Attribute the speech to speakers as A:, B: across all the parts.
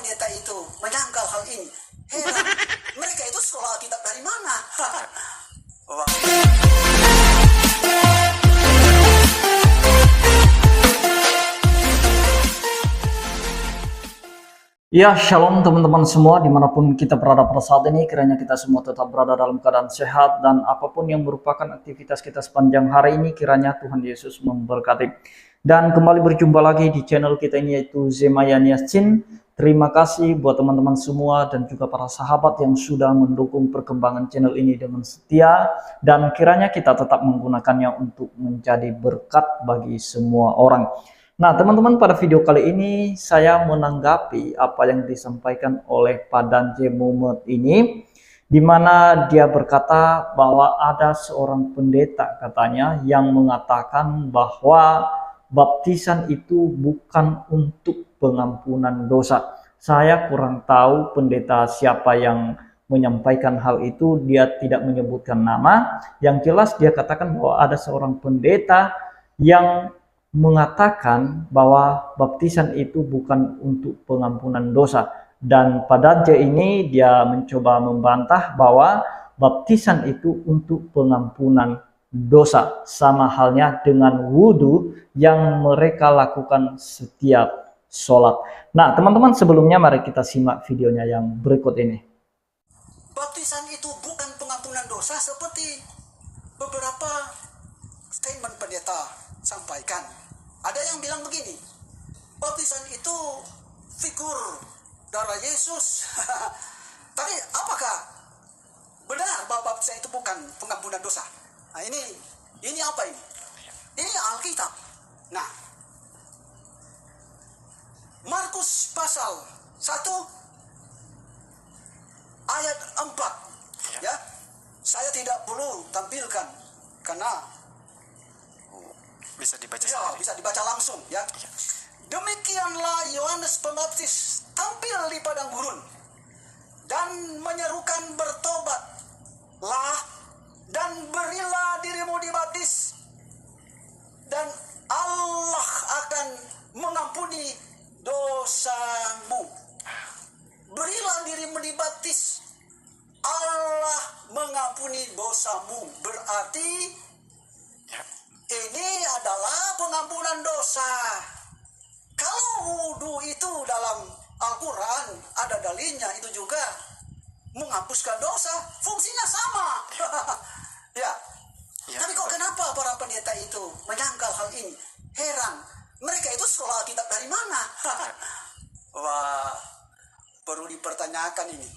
A: pendeta itu menyangkal hal ini. Heran, mereka itu sekolah Alkitab dari mana? Wah.
B: Ya, shalom teman-teman semua dimanapun kita berada pada saat ini. Kiranya kita semua tetap berada dalam keadaan sehat dan apapun yang merupakan aktivitas kita sepanjang hari ini, kiranya Tuhan Yesus memberkati. Dan kembali berjumpa lagi di channel kita ini, yaitu Zemayan Yasin. Terima kasih buat teman-teman semua dan juga para sahabat yang sudah mendukung perkembangan channel ini dengan setia, dan kiranya kita tetap menggunakannya untuk menjadi berkat bagi semua orang. Nah teman-teman, pada video kali ini saya menanggapi apa yang disampaikan oleh Pak Danje Mumet ini, di mana dia berkata bahwa ada seorang pendeta katanya yang mengatakan bahwa baptisan itu bukan untuk pengampunan dosa. Saya kurang tahu pendeta siapa yang menyampaikan hal itu, dia tidak menyebutkan nama. Yang jelas dia katakan bahwa ada seorang pendeta yang mengatakan bahwa baptisan itu bukan untuk pengampunan dosa. Dan pada Danje ini dia mencoba membantah bahwa baptisan itu untuk pengampunan dosa, sama halnya dengan wudhu yang mereka lakukan setiap sholat. Nah teman-teman, sebelumnya mari kita simak videonya yang berikut ini.
A: Baptisan itu bukan pengampunan dosa seperti beberapa statement pendeta sampaikan. Ada yang bilang begini, baptisan itu figur darah Yesus. Tapi apakah benar bahwa baptisan itu bukan pengampunan dosa? Nah ini apa ini? Ini Alkitab. Nah, Markus pasal 1 ayat 4. Ya. Saya tidak perlu tampilkan karena
C: bisa dibaca
A: ya, bisa dibaca langsung ya. Demikianlah Yohanes Pembaptis tampil di padang gurun dan menyerukan, bertobatlah dan berilah dirimu dibaptis dan Allah akan mengampuni dosamu. Berilah dirimu dibaptis, Allah mengampuni dosamu, berarti ini adalah pengampunan dosa. Kalau wudhu itu dalam Al-Quran ada dalilnya, itu juga menghapuskan dosa, fungsinya sama. ya. Tapi kok kenapa para pendeta itu menyangkal hal ini? Heran, mereka itu sekolah Alkitab dari mana? Wah, perlu dipertanyakan ini.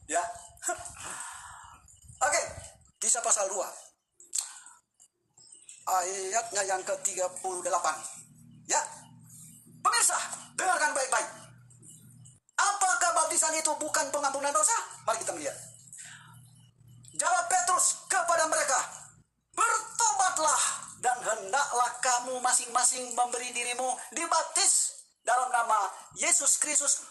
A: Ya. Oke, Kisah pasal 2. Ayatnya yang ke-38. Ya. Pemirsa, dengarkan baik-baik. Apakah baptisan itu bukan pengampunan dosa? Mari kita melihat. Jawab Petrus kepada mereka, bertobatlah dan hendaklah kamu masing-masing memberi dirimu dibaptis dalam nama Yesus Kristus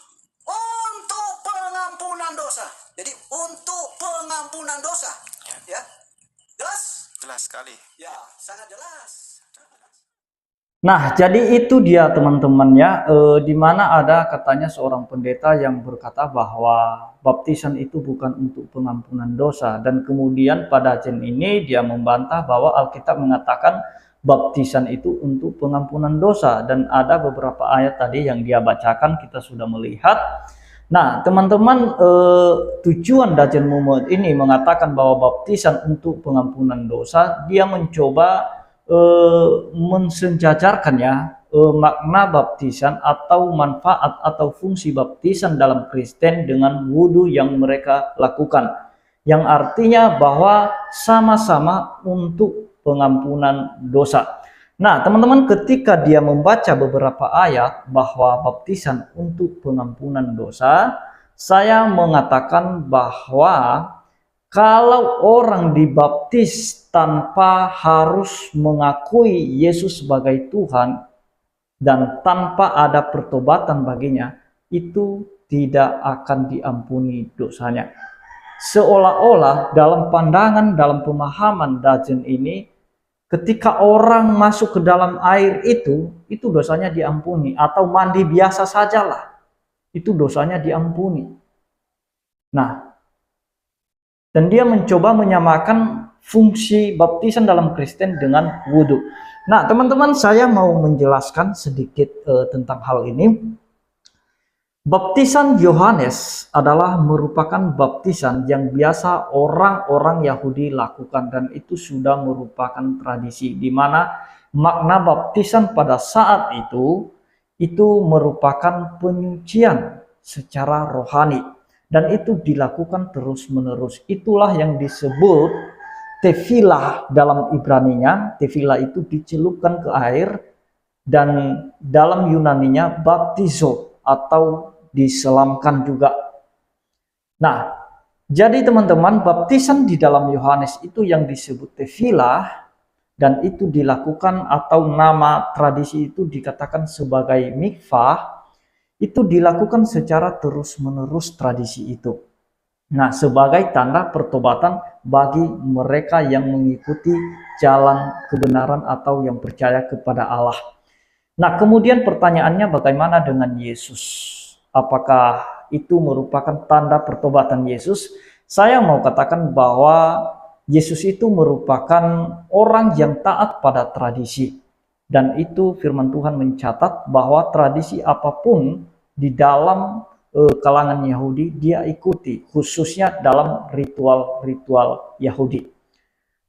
A: untuk pengampunan dosa. Jadi untuk pengampunan dosa. Ya. Jelas?
C: Jelas sekali.
A: Ya, sangat jelas.
B: Nah, jadi itu dia teman-teman ya, di mana ada katanya seorang pendeta yang berkata bahwa baptisan itu bukan untuk pengampunan dosa, dan kemudian pada Danje ini dia membantah bahwa Alkitab mengatakan baptisan itu untuk pengampunan dosa, dan ada beberapa ayat tadi yang dia bacakan kita sudah melihat. Nah teman-teman, tujuan Danje Mumet ini mengatakan bahwa baptisan untuk pengampunan dosa, dia mencoba mensejajarkan ya makna baptisan atau manfaat atau fungsi baptisan dalam Kristen dengan wudhu yang mereka lakukan, yang artinya bahwa sama-sama untuk pengampunan dosa. Nah teman-teman, ketika dia membaca beberapa ayat bahwa baptisan untuk pengampunan dosa, saya mengatakan bahwa kalau orang dibaptis tanpa harus mengakui Yesus sebagai Tuhan dan tanpa ada pertobatan baginya, itu tidak akan diampuni dosanya. Seolah-olah dalam pandangan, dalam pemahaman Danje ini, ketika orang masuk ke dalam air itu dosanya diampuni, atau mandi biasa sajalah. itu dosanya diampuni. Nah, dan dia mencoba menyamakan fungsi baptisan dalam Kristen dengan wudhu. Nah, teman-teman, saya mau menjelaskan sedikit tentang hal ini. Baptisan Yohanes adalah merupakan baptisan yang biasa orang-orang Yahudi lakukan, dan itu sudah merupakan tradisi di mana makna baptisan pada saat itu merupakan penyucian secara rohani, dan itu dilakukan terus-menerus. Itulah yang disebut tevilah dalam Ibraninya. Tevilah itu dicelupkan ke air, dan dalam Yunaninya baptizo atau diselamkan juga. Nah, jadi teman-teman, baptisan di dalam Yohanes itu yang disebut tevilah, dan itu dilakukan atau nama tradisi itu dikatakan sebagai mikvah, itu dilakukan secara terus-menerus tradisi itu. Nah, sebagai tanda pertobatan bagi mereka yang mengikuti jalan kebenaran atau yang percaya kepada Allah. Nah, kemudian pertanyaannya, bagaimana dengan Yesus? Apakah itu merupakan tanda pertobatan Yesus? Saya mau katakan bahwa Yesus itu merupakan orang yang taat pada tradisi. Dan itu firman Tuhan mencatat bahwa tradisi apapun di dalam kalangan Yahudi dia ikuti, khususnya dalam ritual-ritual Yahudi.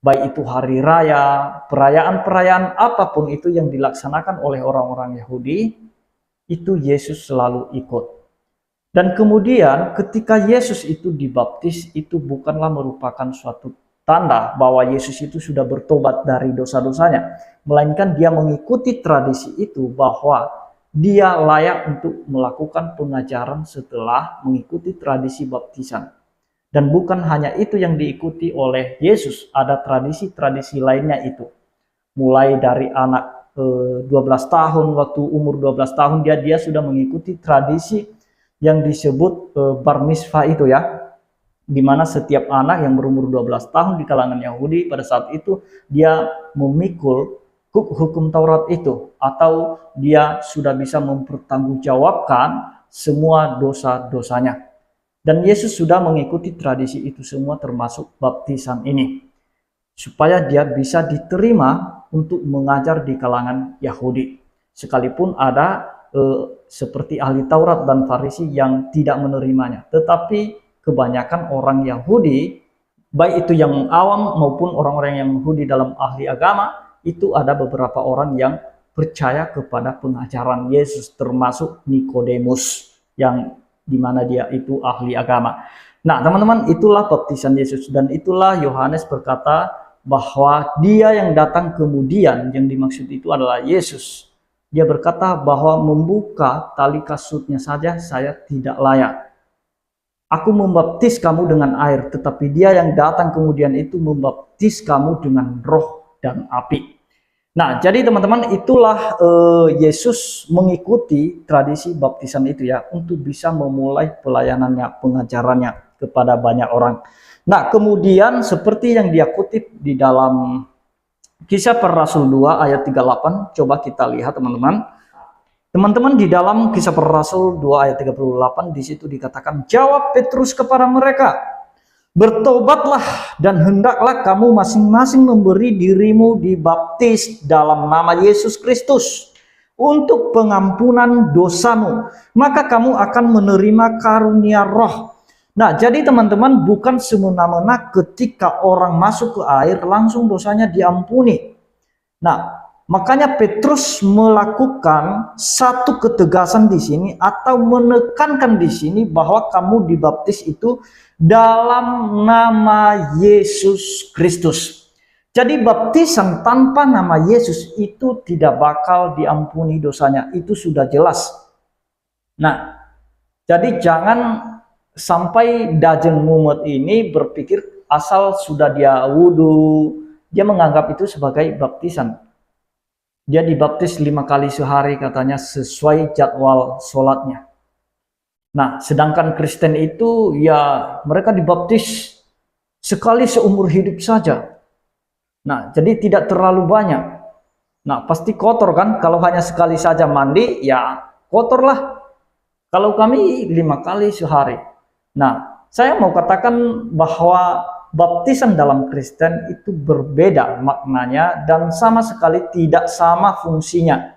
B: Baik itu hari raya, perayaan-perayaan apapun itu yang dilaksanakan oleh orang-orang Yahudi, itu Yesus selalu ikut. Dan kemudian ketika Yesus itu dibaptis, itu bukanlah merupakan suatu tanda bahwa Yesus itu sudah bertobat dari dosa-dosanya, melainkan dia mengikuti tradisi itu bahwa dia layak untuk melakukan pengajaran setelah mengikuti tradisi baptisan. Dan bukan hanya itu yang diikuti oleh Yesus, ada tradisi-tradisi lainnya itu. Mulai dari anak 12 tahun, waktu umur 12 tahun dia sudah mengikuti tradisi yang disebut bar mitzvah itu ya. Di mana setiap anak yang berumur 12 tahun di kalangan Yahudi pada saat itu dia memikul hukum Taurat itu, atau dia sudah bisa mempertanggungjawabkan semua dosa-dosanya. Dan Yesus sudah mengikuti tradisi itu semua, termasuk baptisan ini, supaya dia bisa diterima untuk mengajar di kalangan Yahudi. Sekalipun ada seperti ahli Taurat dan Farisi yang tidak menerimanya, tetapi kebanyakan orang Yahudi, baik itu yang awam maupun orang-orang yang Yahudi dalam ahli agama, itu ada beberapa orang yang percaya kepada pengajaran Yesus, termasuk Nikodemus yang dimana dia itu ahli agama. Nah, teman-teman, itulah baptisan Yesus, dan itulah Yohanes berkata bahwa dia yang datang kemudian, yang dimaksud itu adalah Yesus. Dia berkata bahwa membuka tali kasutnya saja saya tidak layak. Aku membaptis kamu dengan air, tetapi dia yang datang kemudian itu membaptis kamu dengan roh dan api. Nah, jadi teman-teman, itulah Yesus mengikuti tradisi baptisan itu ya, untuk bisa memulai pelayanannya, pengajarannya kepada banyak orang. Nah, kemudian seperti yang dia kutip di dalam Kisah Para Rasul 2 ayat 38, coba kita lihat teman-teman. Teman-teman, di dalam Kisah Para Rasul 2 ayat 38 di situ dikatakan, jawab Petrus kepada mereka, bertobatlah dan hendaklah kamu masing-masing memberi dirimu dibaptis dalam nama Yesus Kristus untuk pengampunan dosamu, maka kamu akan menerima karunia roh. Nah, jadi teman-teman, bukan semena-mena ketika orang masuk ke air langsung dosanya diampuni. Nah, makanya Petrus melakukan satu ketegasan di sini, atau menekankan di sini bahwa kamu dibaptis itu dalam nama Yesus Kristus. Jadi baptisan tanpa nama Yesus itu tidak bakal diampuni dosanya, itu sudah jelas. Nah, jadi jangan sampai Dajen Mumet ini berpikir asal sudah dia wudhu, dia menganggap itu sebagai baptisan. Dia dibaptis 5 kali sehari katanya sesuai jadwal sholatnya. Nah, sedangkan Kristen itu ya mereka dibaptis sekali seumur hidup saja. Nah, jadi tidak terlalu banyak. Nah, pasti kotor kan, kalau hanya sekali saja mandi ya kotor lah. Kalau kami 5 kali sehari. Nah, saya mau katakan bahwa baptisan dalam Kristen itu berbeda maknanya dan sama sekali tidak sama fungsinya.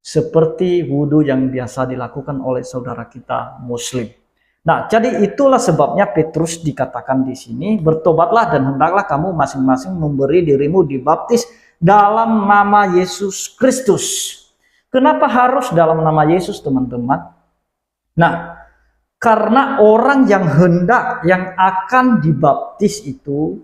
B: Seperti wudhu yang biasa dilakukan oleh saudara kita Muslim. Nah, jadi itulah sebabnya Petrus dikatakan di sini, bertobatlah dan hendaklah kamu masing-masing memberi dirimu dibaptis dalam nama Yesus Kristus. Kenapa harus dalam nama Yesus, teman-teman? Nah, karena orang yang akan dibaptis itu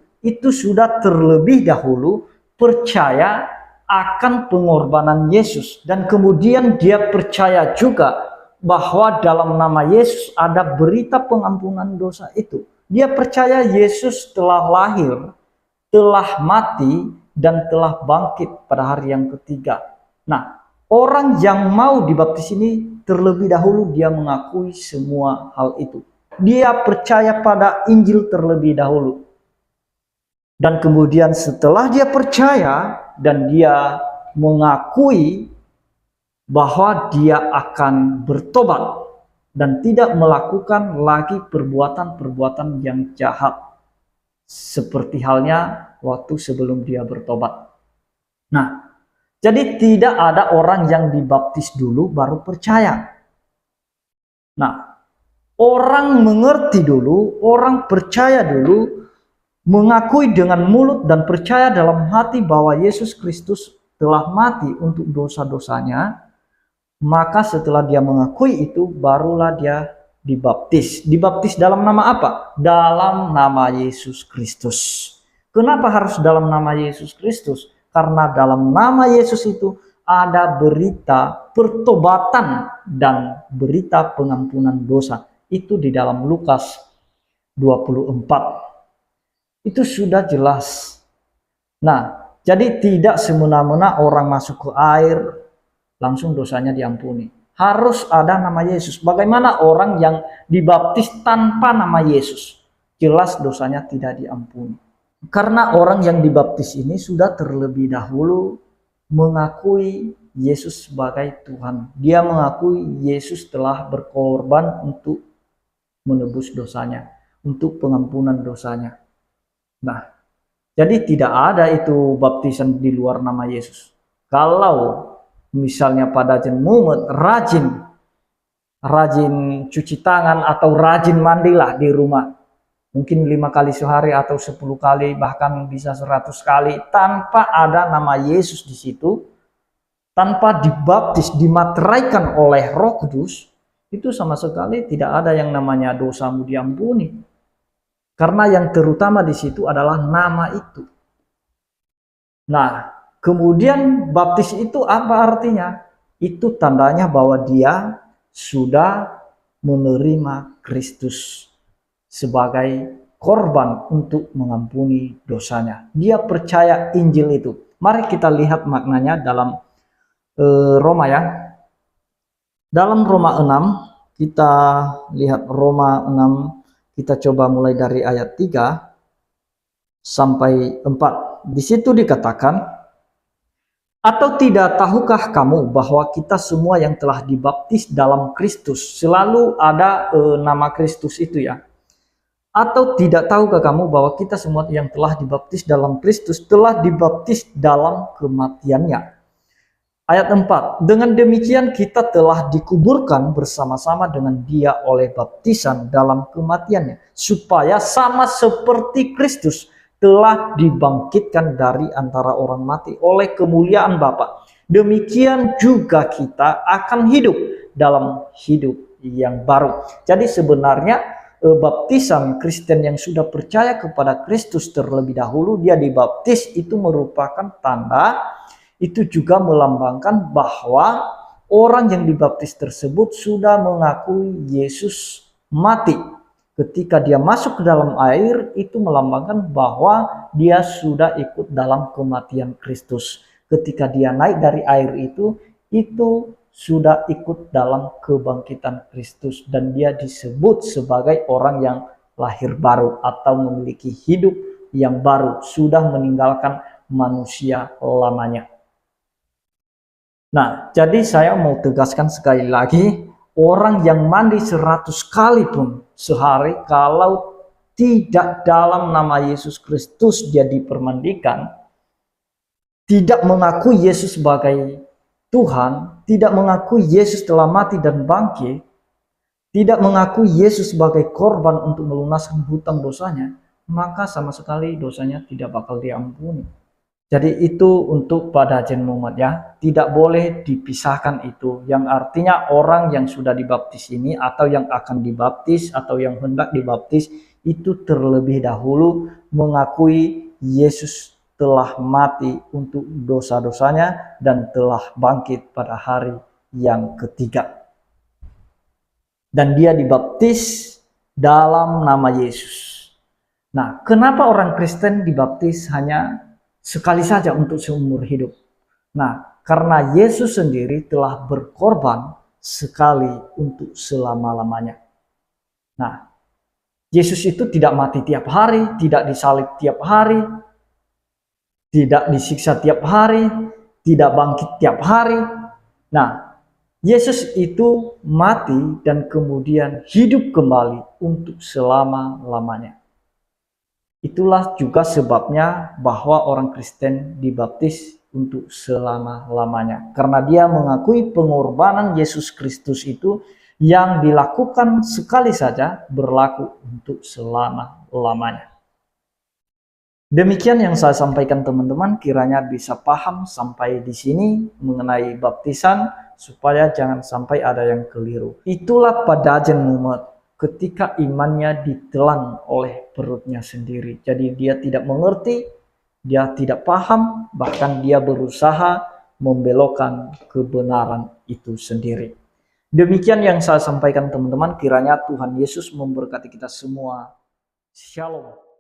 B: sudah terlebih dahulu percaya akan pengorbanan Yesus, dan kemudian dia percaya juga bahwa dalam nama Yesus ada berita pengampunan dosa itu. Dia percaya Yesus telah lahir, telah mati, dan telah bangkit pada hari yang ketiga. Nah, orang yang mau dibaptis ini terlebih dahulu dia mengakui semua hal itu. Dia percaya pada Injil terlebih dahulu. Dan kemudian setelah dia percaya dan dia mengakui bahwa dia akan bertobat dan tidak melakukan lagi perbuatan-perbuatan yang jahat seperti halnya waktu sebelum dia bertobat. Nah, jadi tidak ada orang yang dibaptis dulu baru percaya. Nah, orang mengerti dulu, orang percaya dulu, mengakui dengan mulut dan percaya dalam hati bahwa Yesus Kristus telah mati untuk dosa-dosanya. Maka setelah dia mengakui itu, barulah dia dibaptis. Dibaptis dalam nama apa? Dalam nama Yesus Kristus. Kenapa harus dalam nama Yesus Kristus? Karena dalam nama Yesus itu ada berita pertobatan dan berita pengampunan dosa. Itu di dalam Lukas 24. Itu sudah jelas. Nah, jadi tidak semena-mena orang masuk ke air langsung dosanya diampuni. Harus ada nama Yesus. Bagaimana orang yang dibaptis tanpa nama Yesus? Jelas dosanya tidak diampuni. Karena orang yang dibaptis ini sudah terlebih dahulu mengakui Yesus sebagai Tuhan. Dia mengakui Yesus telah berkorban untuk menebus dosanya, untuk pengampunan dosanya. Nah, jadi tidak ada itu baptisan di luar nama Yesus. Kalau misalnya pada jenmumet rajin cuci tangan atau rajin mandilah di rumah, mungkin 5 kali sehari atau 10 kali bahkan bisa 100 kali tanpa ada nama Yesus di situ, tanpa dibaptis, dimateraikan oleh Roh Kudus, itu sama sekali tidak ada yang namanya dosamu diampuni. Karena yang terutama di situ adalah nama itu. Nah, kemudian baptis itu apa artinya? Itu tandanya bahwa dia sudah menerima Kristus sebagai korban untuk mengampuni dosanya. Dia percaya Injil itu. Mari kita lihat maknanya dalam Roma ya. Dalam Roma 6, kita lihat Roma 6, kita coba mulai dari ayat 3 sampai 4. Di situ dikatakan, atau tidak tahukah kamu bahwa kita semua yang telah dibaptis dalam Kristus, selalu ada nama Kristus itu ya. Atau tidak tahukah kamu bahwa kita semua yang telah dibaptis dalam Kristus telah dibaptis dalam kematiannya. Ayat 4, dengan demikian kita telah dikuburkan bersama-sama dengan dia oleh baptisan dalam kematiannya, supaya sama seperti Kristus telah dibangkitkan dari antara orang mati oleh kemuliaan Bapa. Demikian juga kita akan hidup dalam hidup yang baru. Jadi sebenarnya baptisan Kristen yang sudah percaya kepada Kristus terlebih dahulu, dia dibaptis, itu merupakan tanda, itu juga melambangkan bahwa orang yang dibaptis tersebut sudah mengakui Yesus mati. Ketika dia masuk ke dalam air, itu melambangkan bahwa dia sudah ikut dalam kematian Kristus. Ketika dia naik dari air itu sudah ikut dalam kebangkitan Kristus. Dan dia disebut sebagai orang yang lahir baru atau memiliki hidup yang baru. Sudah meninggalkan manusia lamanya. Nah, jadi saya mau tegaskan sekali lagi orang yang mandi 100 kali pun sehari, kalau tidak dalam nama Yesus Kristus dia dipermandikan, tidak mengakui Yesus sebagai Tuhan, tidak mengakui Yesus telah mati dan bangkit, tidak mengakui Yesus sebagai korban untuk melunaskan hutang dosanya, maka sama sekali dosanya tidak bakal diampuni. Jadi itu untuk pada Haji Muhammad ya, tidak boleh dipisahkan itu, yang artinya orang yang sudah dibaptis ini atau yang akan dibaptis atau yang hendak dibaptis itu terlebih dahulu mengakui Yesus telah mati untuk dosa-dosanya dan telah bangkit pada hari yang ketiga. Dan dia dibaptis dalam nama Yesus. Nah, kenapa orang Kristen dibaptis hanya sekali saja untuk seumur hidup? Nah, karena Yesus sendiri telah berkorban sekali untuk selama-lamanya. Nah, Yesus itu tidak mati tiap hari, tidak disalib tiap hari, tidak disiksa tiap hari, tidak bangkit tiap hari. Nah, Yesus itu mati dan kemudian hidup kembali untuk selama-lamanya. Itulah juga sebabnya bahwa orang Kristen dibaptis untuk selama-lamanya. Karena dia mengakui pengorbanan Yesus Kristus itu yang dilakukan sekali saja berlaku untuk selama-lamanya. Demikian yang saya sampaikan teman-teman, kiranya bisa paham sampai di sini mengenai baptisan supaya jangan sampai ada yang keliru. Itulah pada Haji Muhammad ketika imannya ditelan oleh perutnya sendiri. Jadi dia tidak mengerti, dia tidak paham, bahkan dia berusaha membelokkan kebenaran itu sendiri. Demikian yang saya sampaikan teman-teman, kiranya Tuhan Yesus memberkati kita semua. Shalom.